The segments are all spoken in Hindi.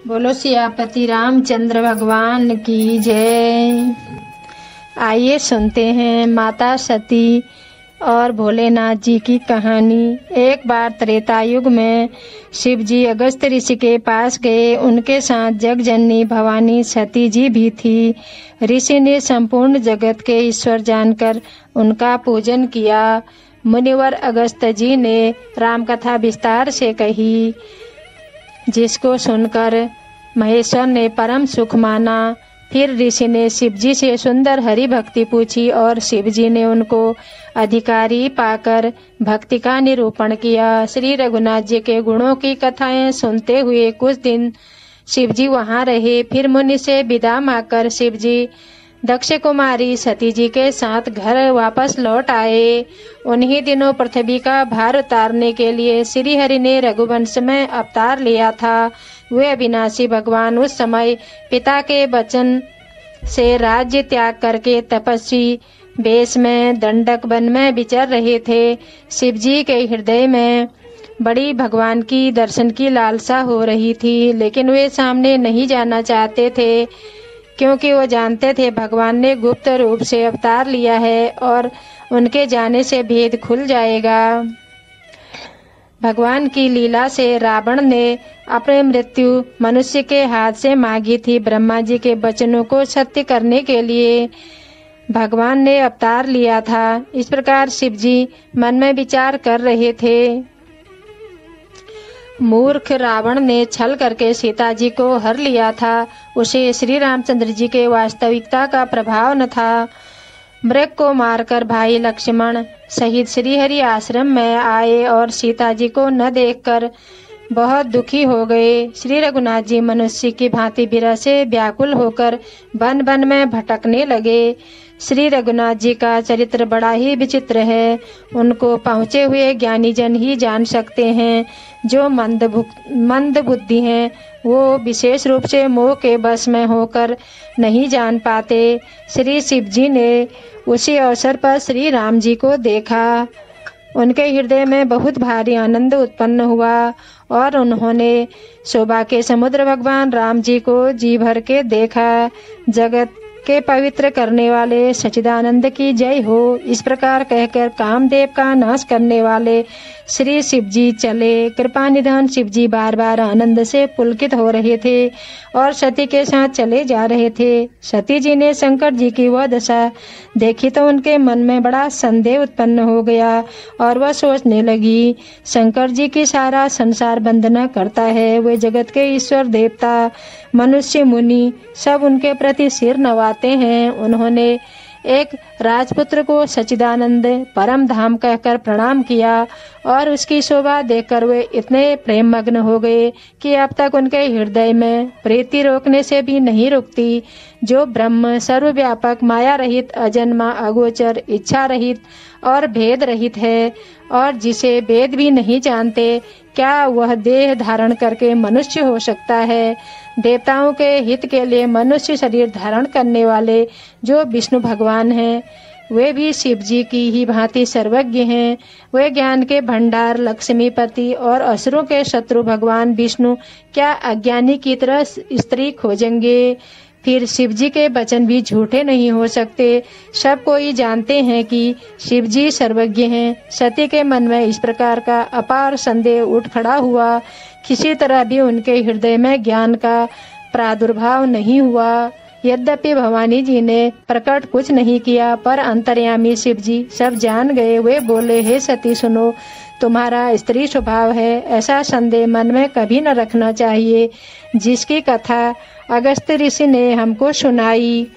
बोलो सियापति रामचंद्र भगवान की जय। आइए सुनते हैं माता सती और भोलेनाथ जी की कहानी। एक बार त्रेता युग में शिव जी अगस्त ऋषि के पास गए। उनके साथ जगजननी भवानी सती जी भी थी। ऋषि ने संपूर्ण जगत के ईश्वर जानकर उनका पूजन किया। मुनिवर अगस्त जी ने राम कथा विस्तार से कही, जिसको सुनकर महेश्वर ने परम सुख माना। फिर ऋषि ने शिव जी से सुंदर हरि भक्ति पूछी और शिव जी ने उनको अधिकारी पाकर भक्ति का निरूपण किया। श्री रघुनाथ जी के गुणों की कथाएं सुनते हुए कुछ दिन शिव जी वहाँ रहे। फिर मुनि से विदा मांगकर शिव जी दक्ष कुमारी सती जी के साथ घर वापस लौट आए। उन्हीं दिनों पृथ्वी का भार उतारने के लिए श्री हरि ने रघुवंश में अवतार लिया था। वे अविनाशी भगवान उस समय पिता के वचन से राज्य त्याग करके तपस्वी वेश में दंडक वन में विचर रहे थे। शिव जी के हृदय में बड़ी भगवान की दर्शन की लालसा हो रही थी, लेकिन वे सामने नहीं जाना चाहते थे, क्योंकि वो जानते थे भगवान ने गुप्त रूप से अवतार लिया है और उनके जाने से भेद खुल जाएगा। भगवान की लीला से रावण ने अपनी मृत्यु मनुष्य के हाथ से मांगी थी। ब्रह्मा जी के वचनों को सत्य करने के लिए भगवान ने अवतार लिया था। इस प्रकार शिव जी मन में विचार कर रहे थे। मूर्ख रावण ने छल करके सीता जी को हर लिया था। उसे श्री रामचंद्र जी के वास्तविकता का प्रभाव न था। मृग को मारकर भाई लक्ष्मण सहित श्री हरि आश्रम में आए और सीता जी को न देखकर बहुत दुखी हो गए। श्री रघुनाथ जी मनुष्य की भांति विरह से व्याकुल होकर वन वन में भटकने लगे। श्री रघुनाथ जी का चरित्र बड़ा ही विचित्र है। उनको पहुँचे हुए ज्ञानी जन ही जान सकते हैं। जो मंद बुद्धि हैं वो विशेष रूप से मोह के वश में होकर नहीं जान पाते। श्री शिव जी ने उसी अवसर पर श्री राम जी को देखा। उनके हृदय में बहुत भारी आनंद उत्पन्न हुआ और उन्होंने शोभा के समुद्र भगवान राम जी को जी भर के देखा। जगत के पवित्र करने वाले सच्चिदानंद की जय हो। इस प्रकार कहकर कामदेव का नाश करने वाले श्री शिव जी चले। कृपा निधान शिव जी बार बार आनंद से पुलकित हो रहे थे और सती के साथ चले जा रहे थे। सती जी ने शंकर जी की वह दशा देखी तो उनके मन में बड़ा संदेह उत्पन्न हो गया और वह सोचने लगी, शंकर जी की सारा संसार वंदना करता है। वे जगत के ईश्वर देवता मनुष्य मुनि सब उनके प्रति सिर नवाते हैं। उन्होंने एक राजपुत्र को सच्चिदानंद परम धाम कहकर प्रणाम किया और उसकी शोभा देखकर वे इतने प्रेम मग्न हो गए कि अब तक उनके हृदय में प्रीति रोकने से भी नहीं रुकती। जो ब्रह्म सर्वव्यापक माया रहित अजन्मा अगोचर इच्छा रहित और भेद रहित है और जिसे वेद भी नहीं जानते, क्या वह देह धारण करके मनुष्य हो सकता है? देवताओं के हित के लिए मनुष्य शरीर धारण करने वाले जो विष्णु भगवान हैं, वे भी शिव जी की ही भांति सर्वज्ञ हैं। वे ज्ञान के भंडार लक्ष्मीपति और असुरों के शत्रु भगवान विष्णु क्या अज्ञानी की तरह स्त्री खोजेंगे? फिर शिव जी के वचन भी झूठे नहीं हो सकते। सब कोई जानते हैं कि शिव जी सर्वज्ञ हैं। सती के मन में इस प्रकार का अपार संदेह उठ खड़ा हुआ। किसी तरह भी उनके हृदय में ज्ञान का प्रादुर्भाव नहीं हुआ। यद्यपि भवानी जी ने प्रकट कुछ नहीं किया, पर अंतर्यामी शिव जी सब जान गए। वे बोले, हे सती सुनो, तुम्हारा स्त्री स्वभाव है, ऐसा संदेह मन में कभी न रखना चाहिए। जिसकी कथा अगस्त ऋषि ने हमको सुनाई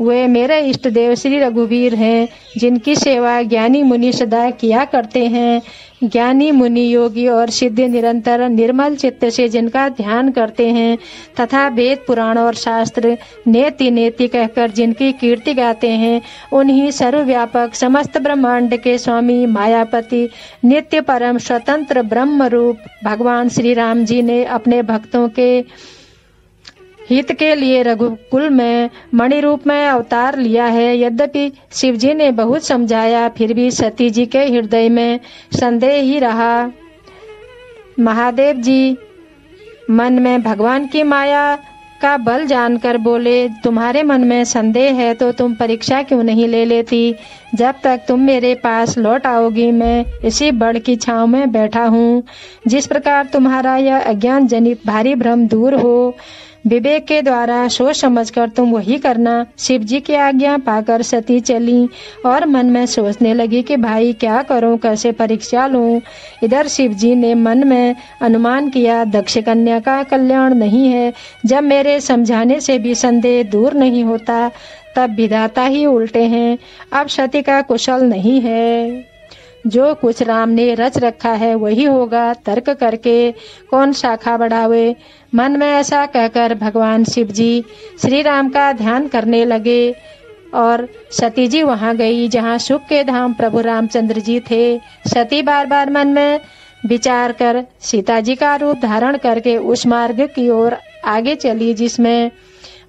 वे मेरे इष्ट देव श्री रघुवीर हैं, जिनकी सेवा ज्ञानी मुनि सदा किया करते हैं। ज्ञानी मुनि योगी और सिद्ध निरंतर निर्मल चित्त से जिनका ध्यान करते हैं तथा वेद पुराण और शास्त्र नेति नेति कहकर जिनकी कीर्ति गाते हैं, उन्हीं सर्वव्यापक समस्त ब्रह्मांड के स्वामी मायापति नित्य परम स्वतंत्र ब्रह्म रूप भगवान श्री राम जी ने अपने भक्तों के हित के लिए रघुकुल में मणि रूप में अवतार लिया है। यद्यपि शिव जी ने बहुत समझाया, फिर भी सती जी के हृदय में संदेह ही रहा। महादेव जी मन में भगवान की माया का बल जानकर बोले, तुम्हारे मन में संदेह है तो तुम परीक्षा क्यों नहीं ले लेती? जब तक तुम मेरे पास लौट आओगी मैं इसी बड़ की छांव में बैठा हूँ। जिस प्रकार तुम्हारा यह अज्ञान जनित भारी भ्रम दूर हो, विवेक के द्वारा सोच समझकर तुम वही करना। शिव जी की आज्ञा पाकर सती चली और मन में सोचने लगी कि भाई क्या करूं, कैसे परीक्षा लूं। इधर शिव जी ने मन में अनुमान किया, दक्ष कन्या का कल्याण नहीं है। जब मेरे समझाने से भी संदेह दूर नहीं होता तब विधाता ही उल्टे हैं। अब सती का कुशल नहीं है, जो कुछ राम ने रच रखा है वही होगा। तर्क करके कौन शाखा बढ़ावे। मन में ऐसा कहकर भगवान शिव जी श्री राम का ध्यान करने लगे और सती जी वहां गई जहां सुख के धाम प्रभु रामचंद्र जी थे। सती बार बार मन में विचार कर सीता जी का रूप धारण करके उस मार्ग की ओर आगे चली जिसमें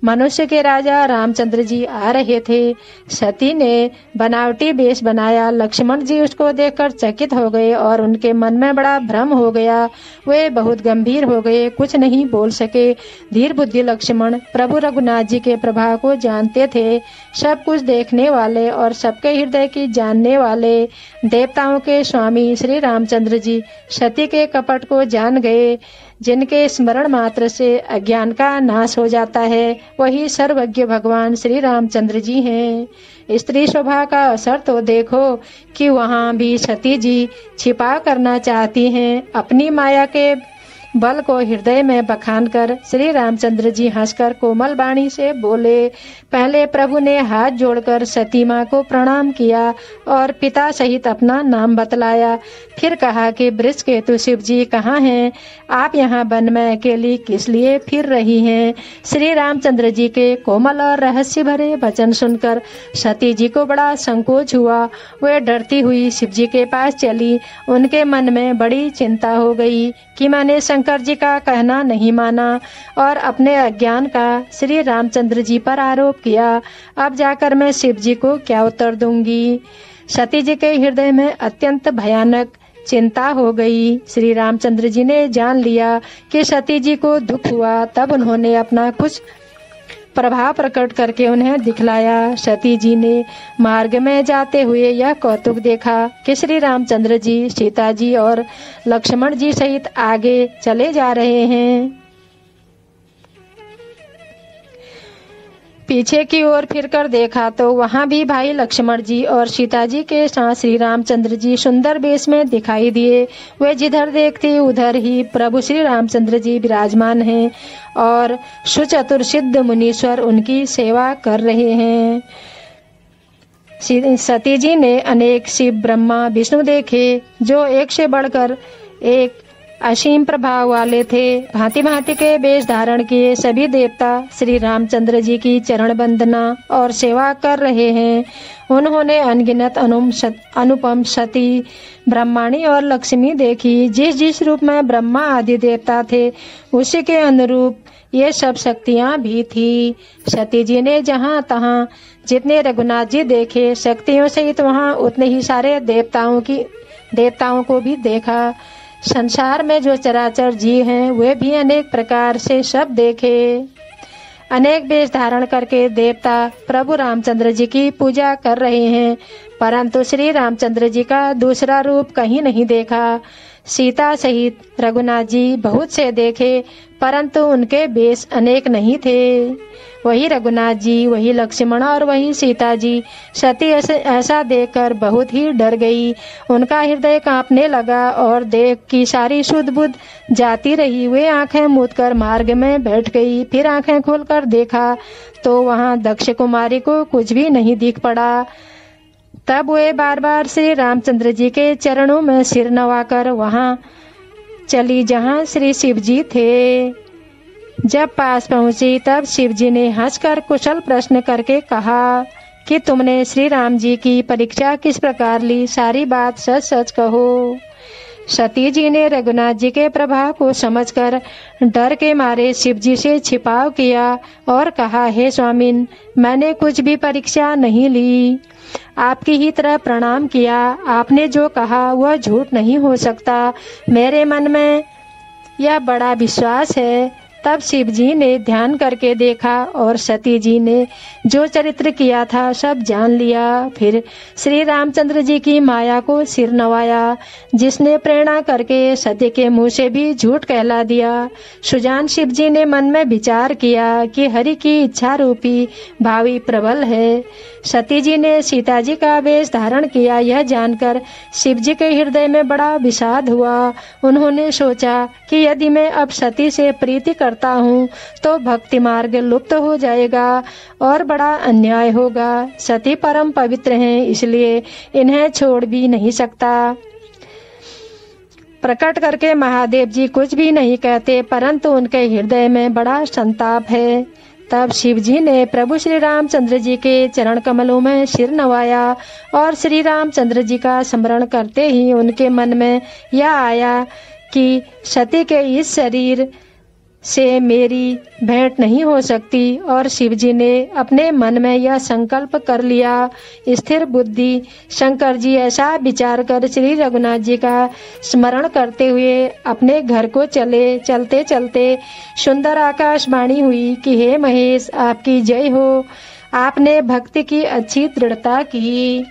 मनुष्य के राजा रामचंद्र जी आ रहे थे। सती ने बनावटी वेश बनाया। लक्ष्मण जी उसको देखकर चकित हो गए और उनके मन में बड़ा भ्रम हो गया। वे बहुत गंभीर हो गए, कुछ नहीं बोल सके। धीर बुद्धि लक्ष्मण प्रभु रघुनाथ जी के प्रभाव को जानते थे। सब कुछ देखने वाले और सबके हृदय की जानने वाले देवताओं के स्वामी श्री रामचंद्र जी सती के कपट को जान गए। जिनके स्मरण मात्र से अज्ञान का नाश हो जाता है वही सर्वज्ञ भगवान श्री रामचंद्र जी हैं। स्त्री स्वभाव का असर तो देखो कि वहाँ भी सती जी छिपा करना चाहती हैं। अपनी माया के बल को हृदय में बखान कर श्री रामचंद्र जी हंसकर कोमल वाणी से बोले। पहले प्रभु ने हाथ जोड़कर सती माँ को प्रणाम किया और पिता सहित अपना नाम बतलाया। फिर कहा कि वृषकेतु शिव जी कहाँ हैं? आप यहाँ वन में अकेली किस लिए फिर रही हैं? श्री रामचंद्र जी के कोमल और रहस्य भरे वचन सुनकर सती जी को बड़ा संकोच हुआ। वे डरती हुई शिव जी के पास चली। उनके मन में बड़ी चिंता हो गई कि मैंने शंकर जी का कहना नहीं माना और अपने अज्ञान का श्री रामचंद्र जी पर आरोप किया। अब जाकर मैं शिव जी को क्या उत्तर दूंगी? सती जी के हृदय में अत्यंत भयानक चिंता हो गई। श्री रामचंद्र जी ने जान लिया कि सती जी को दुख हुआ। तब उन्होंने अपना कुछ प्रभाव प्रकट करके उन्हें दिखलाया। सती जी ने मार्ग में जाते हुए यह कौतुक देखा कि श्री रामचंद्र जी, सीता जी और लक्ष्मण जी सहित आगे चले जा रहे हैं। पीछे की ओर फिरकर देखा तो वहां भी भाई लक्ष्मण जी और सीता जी के साथ श्री रामचंद्र जी सुंदर वेश में दिखाई दिए। वे जिधर देखते उधर ही प्रभु श्री रामचंद्र जी विराजमान हैं और सुचतुर सिद्ध मुनीश्वर उनकी सेवा कर रहे हैं। सती जी ने अनेक शिव ब्रह्मा विष्णु देखे जो एक से बढ़कर एक असीम प्रभाव वाले थे। भांति भांति के वेश धारण किए सभी देवता श्री रामचंद्र जी की चरण वंदना और सेवा कर रहे हैं। उन्होंने अनगिनत अनुपम सती, ब्रह्माणी और लक्ष्मी देखी। जिस जिस रूप में ब्रह्मा आदि देवता थे उसी के अनुरूप ये सब शक्तियां भी थी। सती जी ने जहाँ तहाँ जितने रघुनाथ जी देखे शक्तियों सहित वहाँ उतने ही सारे देवताओं को भी देखा। संसार में जो चराचर जीव हैं वे भी अनेक प्रकार से सब देखे। अनेक वेश धारण करके देवता प्रभु रामचंद्र जी की पूजा कर रहे हैं, परंतु श्री रामचंद्र जी का दूसरा रूप कहीं नहीं देखा। सीता सहित रघुनाथ जी बहुत से देखे, परंतु उनके वेश अनेक नहीं थे। वही रघुनाथ जी, वही लक्ष्मण और वही सीता जी। सती ऐसा देखकर बहुत ही डर गई। उनका हृदय कांपने लगा और देख की सारी शुद्ध बुद्ध जाती रही। वे आंखें मूंदकर मार्ग में बैठ गई। फिर आंखें खोलकर देखा तो वहां दक्ष कुमारी को कुछ भी नहीं दिख पड़ा। तब वे बार बार श्री रामचंद्र जी के चरणों में सिर नवाकर वहां चली जहां श्री शिव जी थे। जब पास पहुंची तब शिव जी ने हंसकर कुशल प्रश्न करके कहा कि तुमने श्री राम जी की परीक्षा किस प्रकार ली, सारी बात सच सच कहो। सती जी ने रघुनाथ जी के प्रभाव को समझकर डर के मारे शिव जी से छिपाव किया और कहा, हे स्वामिन, मैंने कुछ भी परीक्षा नहीं ली, आपकी ही तरह प्रणाम किया। आपने जो कहा वह झूठ नहीं हो सकता। मेरे मन में यह बड़ा विश्वास है। तब शिव जी ने ध्यान करके देखा और सती जी ने जो चरित्र किया था सब जान लिया। फिर श्री रामचंद्र जी की माया को सिर नवाया, जिसने प्रेरणा करके सती के मुंह से भी झूठ कहला दिया। सुजान शिव जी ने मन में विचार किया कि हरि की इच्छा रूपी भावी प्रबल है। सती जी ने सीता जी का वेश धारण किया, यह जानकर शिव जी के हृदय में बड़ा विषाद हुआ। उन्होंने सोचा कि यदि मैं अब सती से प्रीति करता हूँ तो भक्ति मार्ग लुप्त हो जाएगा और बड़ा अन्याय होगा। सती परम पवित्र हैं, इसलिए इन्हें छोड़ भी नहीं सकता। प्रकट करके महादेव जी कुछ भी नहीं कहते, परंतु उनके हृदय में बड़ा संताप है। तब शिव जी ने प्रभु श्री रामचंद्र जी के चरण कमलों में सिर नवाया और श्री रामचंद्र जी का स्मरण करते ही उनके मन में यह आया कि सती के इस शरीर से मेरी भेंट नहीं हो सकती। और शिव जी ने अपने मन में यह संकल्प कर लिया। स्थिर बुद्धि शंकर जी ऐसा विचार कर श्री रघुनाथ जी का स्मरण करते हुए अपने घर को चले। चलते चलते सुंदर आकाशवाणी हुई कि हे महेश, आपकी जय हो। आपने भक्ति की अच्छी दृढ़ता की।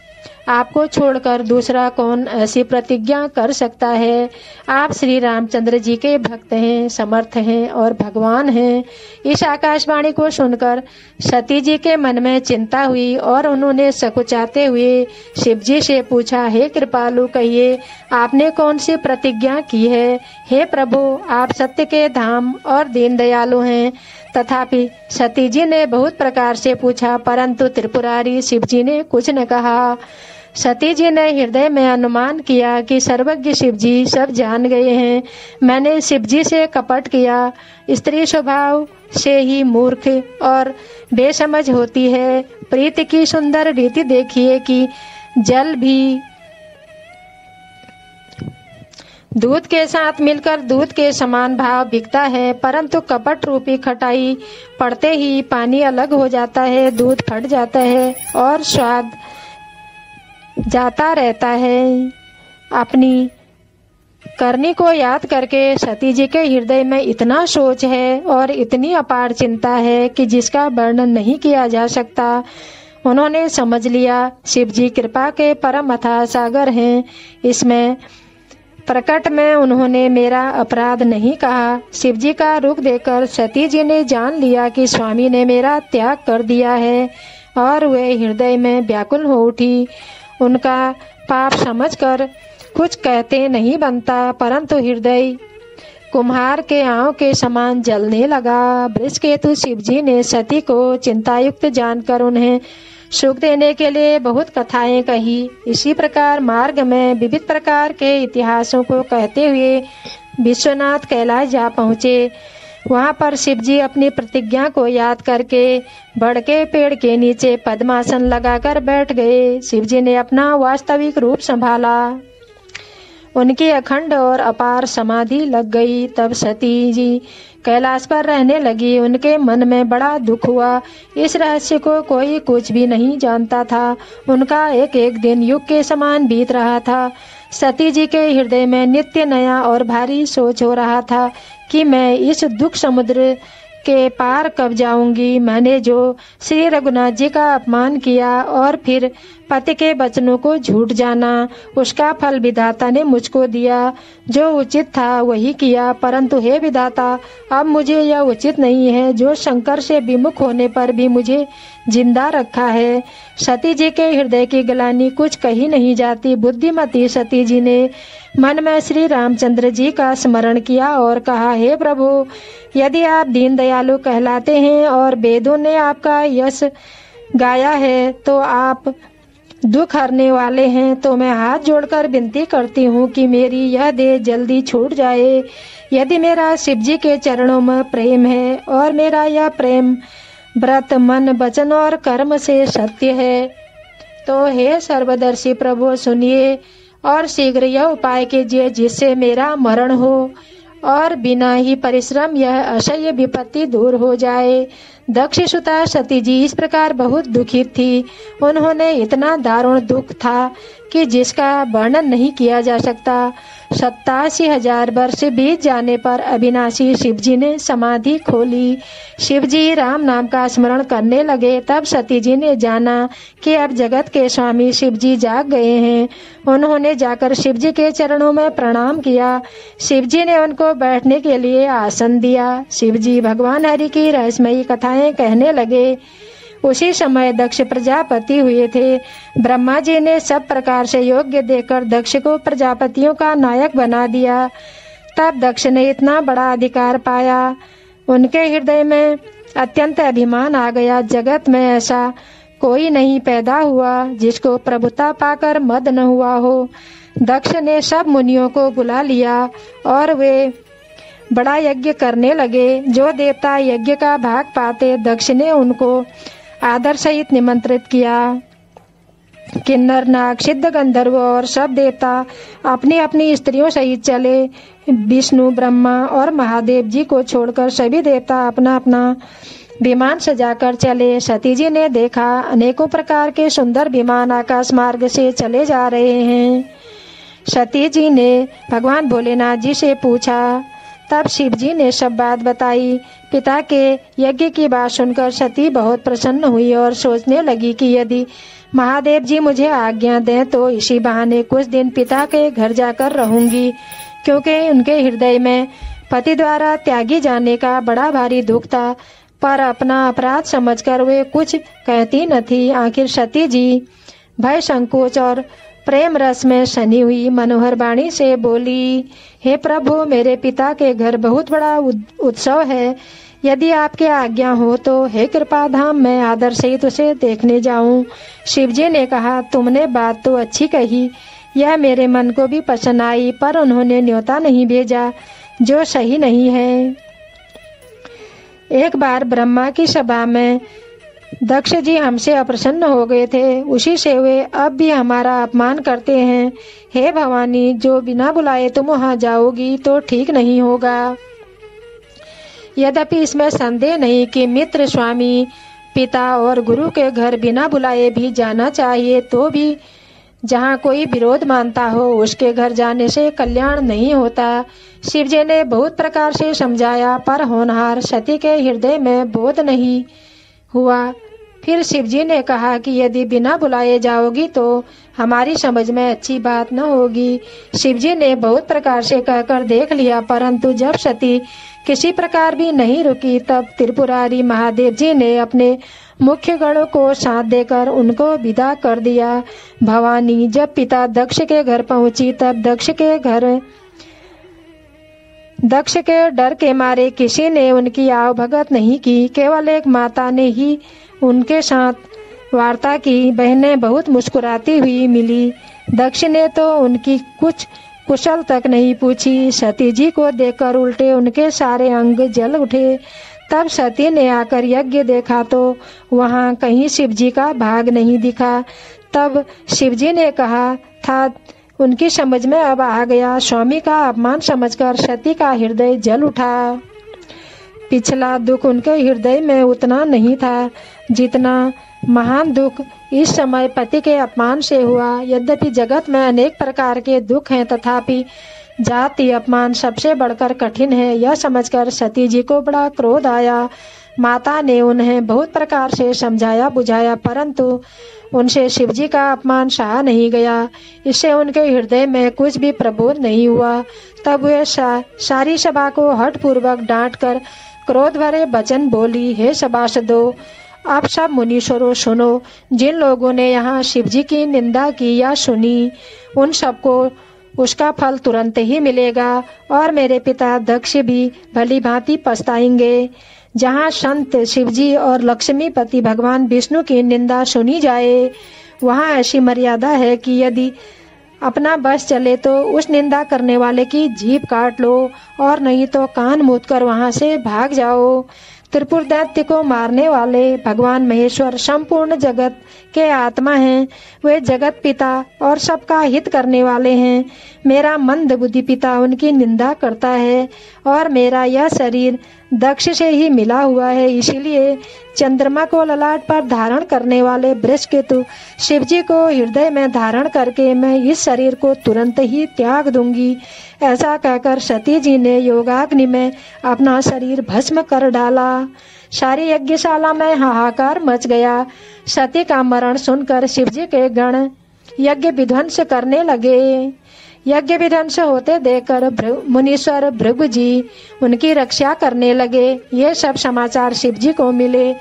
आपको छोड़कर दूसरा कौन ऐसी प्रतिज्ञा कर सकता है। आप श्री रामचंद्र जी के भक्त हैं, समर्थ हैं और भगवान हैं। इस आकाशवाणी को सुनकर सती जी के मन में चिंता हुई और उन्होंने सकुचाते हुए शिव जी से पूछा, हे कृपालु, कहिए आपने कौन सी प्रतिज्ञा की है। हे प्रभु, आप सत्य के धाम और दीन दयालु हैं। तथापि सती जी ने बहुत प्रकार से पूछा, परंतु त्रिपुरारी शिव जी ने कुछ न कहा। सती जी ने हृदय में अनुमान किया कि सर्वज्ञ शिव जी सब जान गए हैं। मैंने शिव जी से कपट किया। स्त्री स्वभाव से ही मूर्ख और बेसमझ होती है। प्रीति की सुंदर रीति देखिए कि जल भी दूध के साथ मिलकर दूध के समान भाव बिकता है, परंतु कपट रूपी खटाई पड़ते ही पानी अलग हो जाता है, दूध फट जाता है और स्वाद जाता रहता है। अपनी करनी को याद करके सती जी के हृदय में इतना सोच है और इतनी अपार चिंता है कि जिसका वर्णन नहीं किया जा सकता। उन्होंने समझ लिया शिव जी कृपा के परम अथाह सागर हैं। इसमें प्रकट में उन्होंने मेरा अपराध नहीं कहा। शिव जी का रुख देखकर सती जी ने जान लिया कि स्वामी ने मेरा त्याग कर दिया है और वे हृदय में व्याकुल हो उठी। उनका पाप समझकर कुछ कहते नहीं बनता, परंतु हृदय कुम्हार के आंव के समान जलने लगा। वृषकेतु शिव जी ने सती को चिंतायुक्त जानकर उन्हें सुख देने के लिए बहुत कथाएं कही। इसी प्रकार मार्ग में विविध प्रकार के इतिहासों को कहते हुए विश्वनाथ कैलाश जा पहुँचे। वहाँ पर शिव जी अपनी प्रतिज्ञा को याद करके बड़ के पेड़ के नीचे पद्मासन लगाकर बैठ गए। शिव जी ने अपना वास्तविक रूप संभाला। उनकी अखंड और अपार समाधि लग गई। तब सती जी कैलाश पर रहने लगी। उनके मन में बड़ा दुख हुआ। इस रहस्य को कोई कुछ भी नहीं जानता था। उनका एक एक दिन युग के समान बीत रहा था। सती जी के हृदय में नित्य नया और भारी सोच हो रहा था कि मैं इस दुख समुद्र के पार कब जाऊंगी। मैंने जो श्री रघुनाथ जी का अपमान किया और फिर पति के वचनों को झूठ जाना, उसका फल विधाता ने मुझको दिया। जो उचित था वही किया, परंतु हे विधाता, अब मुझे यह उचित नहीं है जो शंकर से विमुख होने पर भी मुझे जिंदा रखा है। सती जी के हृदय की ग्लानि कुछ कही नहीं जाती। बुद्धिमती सती जी ने मन में श्री रामचंद्र जी का स्मरण किया और कहा, हे प्रभु, यदि आप दीन दयालु कहलाते हैं और वेदों ने आपका यश गाया है तो आप दुख हरने वाले हैं, तो मैं हाथ जोड़कर विनती करती हूँ कि मेरी यह देह जल्दी छूट जाए। यदि मेरा शिव जी के चरणों में प्रेम है और मेरा यह प्रेम व्रत मन वचन और कर्म से सत्य है, तो हे सर्वदर्शी प्रभु, सुनिए और शीघ्र यह उपाय कीजिए जिससे मेरा मरण हो और बिना ही परिश्रम यह असह्य विपत्ति दूर हो जाए। दक्ष सुता सती जी इस प्रकार बहुत दुखित थी। उन्होंने इतना दारुण दुख था कि जिसका वर्णन नहीं किया जा सकता। 87,000 वर्ष बीत जाने पर अविनाशी शिवजी ने समाधि खोली। शिवजी राम नाम का स्मरण करने लगे। तब सती जी ने जाना कि अब जगत के स्वामी शिवजी जाग गए हैं। उन्होंने जाकर शिवजी के चरणों में प्रणाम किया। शिवजी ने उनको बैठने के लिए आसन दिया। शिवजी भगवान हरि की रहस्यमयी कथाएं कहने लगे। उसी समय दक्ष प्रजापति हुए थे। ब्रह्मा जी ने सब प्रकार से योग्य देकर दक्ष को प्रजापतियों का नायक बना दिया। तब दक्ष ने इतना बड़ा अधिकार पाया, उनके हृदय में अत्यंत अभिमान आ गया। जगत में ऐसा कोई नहीं पैदा हुआ जिसको प्रभुता पाकर मद न हुआ हो। दक्ष ने सब मुनियों को बुला लिया और वे बड़ा यज्ञ करने लगे। जो देवता यज्ञ का भाग पाते, दक्ष ने उनको आदर सहित निमंत्रित किया। किन्नर, नाग, सिद्ध, गंधर्व और सब देवता अपनी अपनी स्त्रियों सहित चले। विष्णु, ब्रह्मा और महादेव जी को छोड़कर सभी देवता अपना अपना विमान सजाकर चले। सती जी ने देखा अनेकों प्रकार के सुंदर विमान आकाश मार्ग से चले जा रहे हैं। सती जी ने भगवान भोलेनाथ जी से पूछा। तब शिव जी ने सब बात बताई। पिता के यज्ञ की बात सुनकर सती बहुत प्रसन्न हुई और सोचने लगी कि यदि महादेव जी मुझे आज्ञा दें तो इसी बहाने कुछ दिन पिता के घर जाकर रहूंगी, क्योंकि उनके हृदय में पति द्वारा त्यागी जाने का बड़ा भारी दुख था। पर अपना अपराध समझकर वे कुछ कहती न थी। आखिर सती जी भय, संकोच और प्रेम रस में सनी हुई मनोहर वाणी से बोली, हे प्रभु, मेरे पिता के घर बहुत बड़ा उत्सव है। यदि आपके आज्ञा हो तो हे कृपा धाम, मैं आदर सहित उसे देखने जाऊं। शिवजी ने कहा, तुमने बात तो अच्छी कही, यह मेरे मन को भी पसंद आई, पर उन्होंने न्योता नहीं भेजा, जो सही नहीं है। एक बार ब्रह्मा की सभा में दक्ष जी हमसे अप्रसन्न हो गए थे। उसी से वे अब भी हमारा अपमान करते हैं। हे भवानी, जो बिना बुलाए तुम वहां जाओगी तो ठीक नहीं होगा। यद्यपि इसमें संदेह नहीं कि मित्र, स्वामी, पिता और गुरु के घर बिना बुलाए भी जाना चाहिए, तो भी जहाँ कोई विरोध मानता हो उसके घर जाने से कल्याण नहीं होता। शिवजी ने बहुत प्रकार से समझाया, पर होनहार सती के हृदय में बोध नहीं हुआ। फिर शिवजी ने कहा कि यदि बिना बुलाए जाओगी तो हमारी समझ में अच्छी बात न होगी। शिवजी ने बहुत प्रकार से कहकर देख लिया, परंतु जब सती किसी प्रकार भी नहीं रुकी, तब त्रिपुरारी महादेव जी ने अपने मुख्य गणों को साथ देकर उनको विदा कर दिया। भवानी जब पिता दक्ष के घर पहुंची, तब दक्ष के डर के मारे किसी ने उनकी आवभगत नहीं की। केवल एक माता ने ही उनके साथ वार्ता की। बहनें बहुत मुस्कुराती हुई मिली। दक्ष ने तो उनकी कुछ कुशल तक नहीं पूछी। सती जी को देखकर उल्टे उनके सारे अंग जल उठे। तब सती ने आकर यज्ञ देखा तो वहां कहीं शिवजी का भाग नहीं दिखा। तब शिवजी ने कहा था, उनकी समझ में अब आ गया। स्वामी का अपमान समझकर सती का हृदय जल उठा। पिछला दुख उनके हृदय में उतना नहीं था जितना महान दुख इस समय पति के अपमान से हुआ। यद्यपि जगत में अनेक प्रकार के दुख हैं, तथापि जाति अपमान सबसे बढ़कर कठिन है। यह समझकर सती जी को बड़ा क्रोध आया। माता ने उन्हें बहुत प्रकार से समझाया बुझाया, परंतु उनसे शिवजी का अपमान सहा नहीं गया। इससे उनके हृदय में कुछ भी प्रबोध नहीं हुआ। तब वे सारी सभा को हठपूर्वक डांटकर क्रोध भरे वचन बोली, हे सभासदों, आप सब मुनीश्वरों सुनो। जिन लोगों ने यहाँ शिवजी की निंदा की या सुनी, उन सबको उसका फल तुरंत ही मिलेगा और मेरे पिता दक्ष भी भली भांति पछताएंगे। जहाँ संत शिवजी और लक्ष्मीपति भगवान विष्णु की निंदा सुनी जाए, वहाँ ऐसी मर्यादा है कि यदि अपना बस चले तो उस निंदा करने वाले की जीभ काट लो, और नहीं तो कान मूंद कर वहाँ से भाग जाओ। त्रिपुर दैत्य को मारने वाले भगवान महेश्वर संपूर्ण जगत के आत्मा हैं। वे जगत पिता और सबका हित करने वाले हैं। मेरा मंद बुद्धि पिता उनकी निंदा करता है और मेरा यह शरीर दक्ष से ही मिला हुआ है। इसीलिए चंद्रमा को ललाट पर धारण करने वाले बृहस्पति शिव जी को हृदय में धारण करके मैं इस शरीर को तुरंत ही त्याग दूंगी। ऐसा कहकर सती जी ने योगाग्नि में अपना शरीर भस्म कर डाला। सारी यज्ञशाला में हाहाकार मच गया। सती का मरण सुनकर शिवजी के गण यज्ञ विध्वंस करने लगे। यज्ञ विध्वंस होते देखकर मुनीश्वर भृगु जी उनकी रक्षा करने लगे। ये सब समाचार शिव जी को मिले।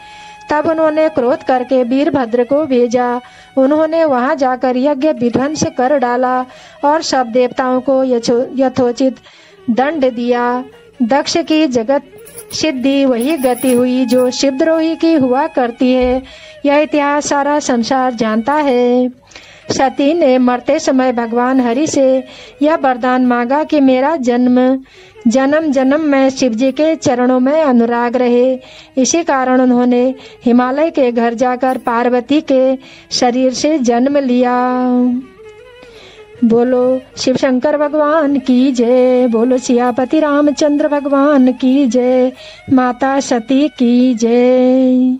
तब उन्होंने क्रोध करके वीरभद्र को भेजा। उन्होंने वहां जाकर यज्ञ विध्वंस कर डाला और सब देवताओं को यथोचित दंड दिया। दक्ष की जगत सिद्धि वही गति हुई जो शिवद्रोही की हुआ करती है। यह इतिहास सारा संसार जानता है। सती ने मरते समय भगवान हरि से यह वरदान मांगा कि मेरा जन्म जन्म में शिव जी के चरणों में अनुराग रहे। इसी कारण उन्होंने हिमालय के घर जाकर पार्वती के शरीर से जन्म लिया। बोलो शिव शंकर भगवान की जय। बोलो सियापति रामचंद्र भगवान की जय। माता सती की जय।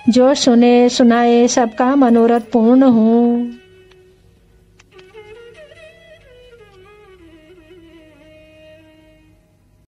जो सुने सुनाए सबका मनोरथ पूर्ण हो।